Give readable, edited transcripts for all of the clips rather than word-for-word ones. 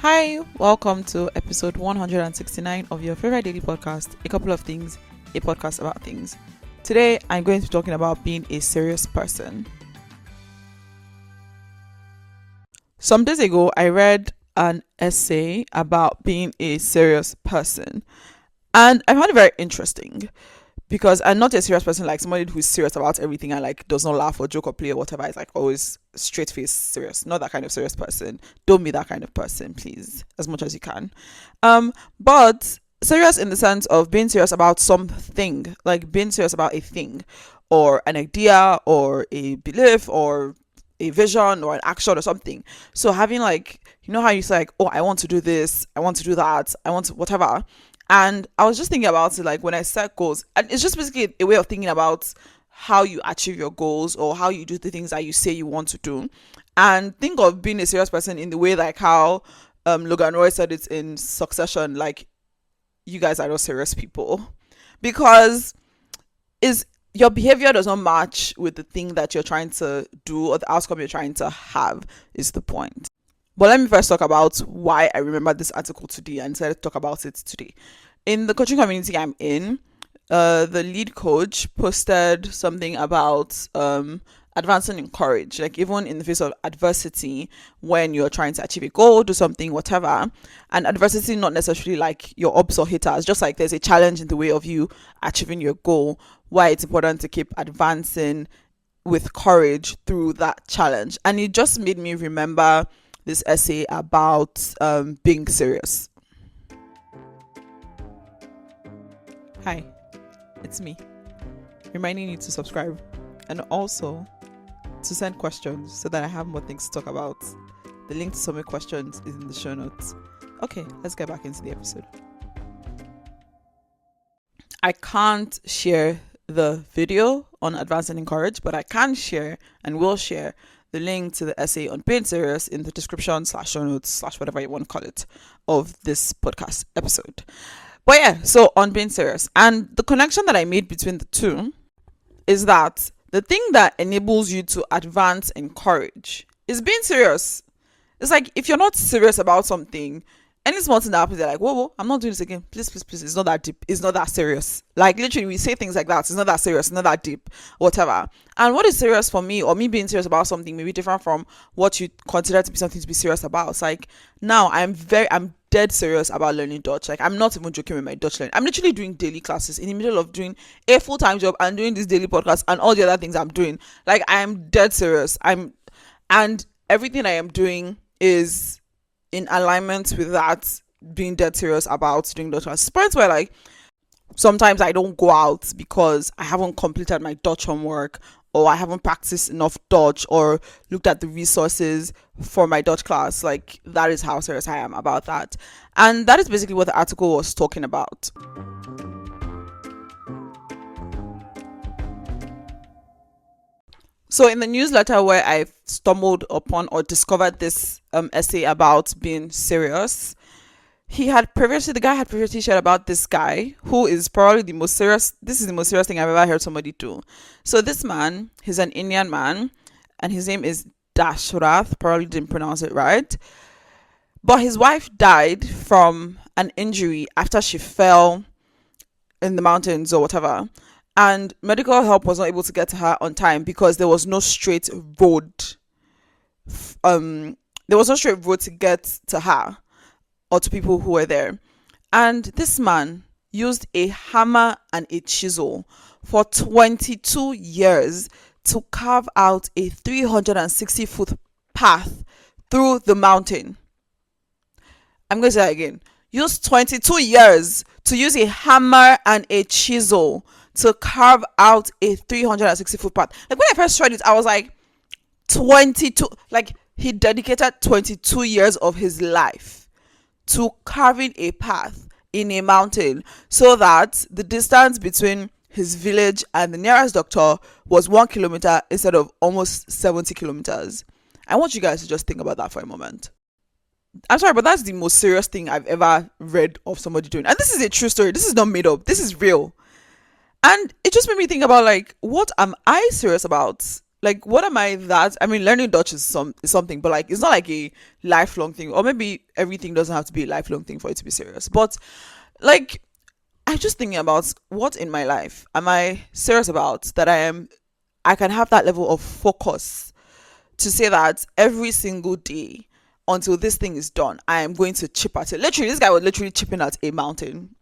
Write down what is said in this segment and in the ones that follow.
Hi, welcome to episode 169 of your favorite daily podcast, A Couple of Things, a podcast about things. Today, I'm going to be talking about being a serious person. Some days ago, I read an essay about being a serious person, and I found it very interesting because I'm not a serious person, like somebody who's serious about everything and like does not laugh or joke or play or whatever. It's like always straight face serious. Not that kind of serious person. Don't be that kind of person, please, as much as you can. But serious in the sense of being serious about something, like being serious about a thing or an idea or a belief or a vision or an action or something. So having like, you know how you say like, oh, I want to do this, I want to do that, I want to whatever. And I was just thinking about it, like when I set goals, and it's just basically a way of thinking about how you achieve your goals or how you do the things that you say you want to do. And think of being a serious person in the way like how Logan Roy said it in Succession, like you guys are not serious people because is your behavior does not match with the thing that you're trying to do or the outcome you're trying to have is the point. But let me first talk about why I remember this article today and decided to talk about it today. In the coaching community I'm in, the lead coach posted something about advancing in courage, like even in the face of adversity, when you're trying to achieve a goal, do something, whatever. And adversity, not necessarily like your ups or haters, just like there's a challenge in the way of you achieving your goal, why it's important to keep advancing with courage through that challenge. And it just made me remember this essay about being serious. Hi, it's me, reminding you to subscribe and also to send questions so that I have more things to talk about. The link to submit questions is in the show notes. Okay, let's get back into the episode. I can't share the video on advancing in courage, but I can share and will share the link to the essay on being serious in the description / show notes / whatever you want to call it of this podcast episode. But yeah, so on being serious, and the connection that I made between the two is that the thing that enables you to advance in courage is being serious. It's like if you're not serious about something, any small thing that happens, they're like, whoa, I'm not doing this again. Please, it's not that deep. It's not that serious. Like literally, we say things like that. It's not that serious. It's not that deep. Whatever. And what is serious for me, or me being serious about something, may be different from what you consider to be something to be serious about. It's like now I'm dead serious about learning Dutch. Like I'm not even joking with my Dutch learning. I'm literally doing daily classes in the middle of doing a full-time job and doing this daily podcast and all the other things I'm doing. Like I'm dead serious. And everything I am doing is in alignment with that, being dead serious about doing Dutch classes. Points where like sometimes I don't go out because I haven't completed my Dutch homework or I haven't practiced enough Dutch or looked at the resources for my Dutch class. Like that is how serious I am about that. And that is basically what the article was talking about. So in the newsletter where I stumbled upon or discovered this essay about being serious, the guy had previously shared about this guy who is probably the most serious. This is the most serious thing I've ever heard somebody do. So this man, he's an Indian man and his name is Dashrath, probably didn't pronounce it right. But his wife died from an injury after she fell in the mountains or whatever. And medical help was not able to get to her on time because there was no straight road. There was no straight road to get to her or to people who were there. And this man used a hammer and a chisel for 22 years to carve out a 360-foot path through the mountain. I'm going to say that again. Used 22 years to use a hammer and a chisel to carve out a 360-foot path. Like when I first read it, I was like, 22, like he dedicated 22 years of his life to carving a path in a mountain so that the distance between his village and the nearest doctor was 1 kilometer instead of almost 70 kilometers. I want you guys to just think about that for a moment. I'm sorry, but that's the most serious thing I've ever read of somebody doing. And this is a true story. This is not made up. This is real. And it just made me think about like, what am I serious about like, what am I that? I mean, learning Dutch is something, but like, it's not like a lifelong thing, or maybe everything doesn't have to be a lifelong thing for it to be serious. But like, I'm just thinking about what in my life am I serious about, that I can have that level of focus to say that every single day until this thing is done, I am going to chip at it. Literally, this guy was literally chipping at a mountain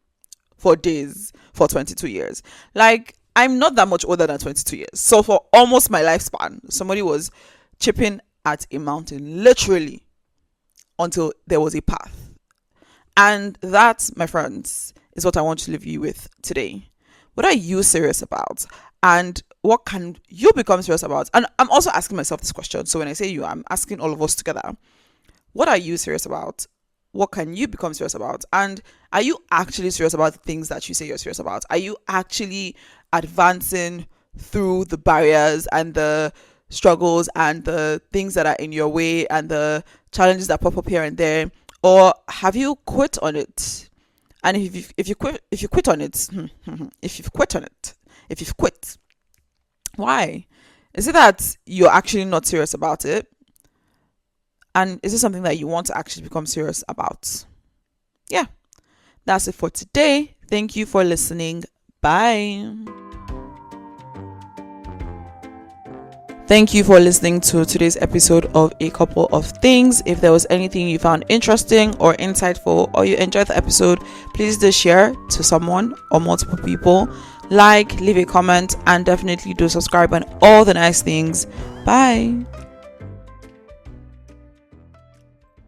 for days for 22 years. Like, I'm not that much older than 22 years. So for almost my lifespan, somebody was chipping at a mountain, literally, until there was a path. And that, my friends, is what I want to leave you with today. What are you serious about? And what can you become serious about? And I'm also asking myself this question. So when I say you, I'm asking all of us together. What are you serious about? What can you become serious about? And are you actually serious about the things that you say you're serious about? Are you actually advancing through the barriers and the struggles and the things that are in your way and the challenges that pop up here and there? Or have you quit on it? And if you quit on it, if you've quit, why? Is it that you're actually not serious about it? And is it something that you want to actually become serious about? Yeah, that's it for today. Thank you for listening. Bye. Thank you for listening to today's episode of A Couple of Things. If there was anything you found interesting or insightful, or you enjoyed the episode, please do share to someone or multiple people. Like, leave a comment, and definitely do subscribe and all the nice things. Bye.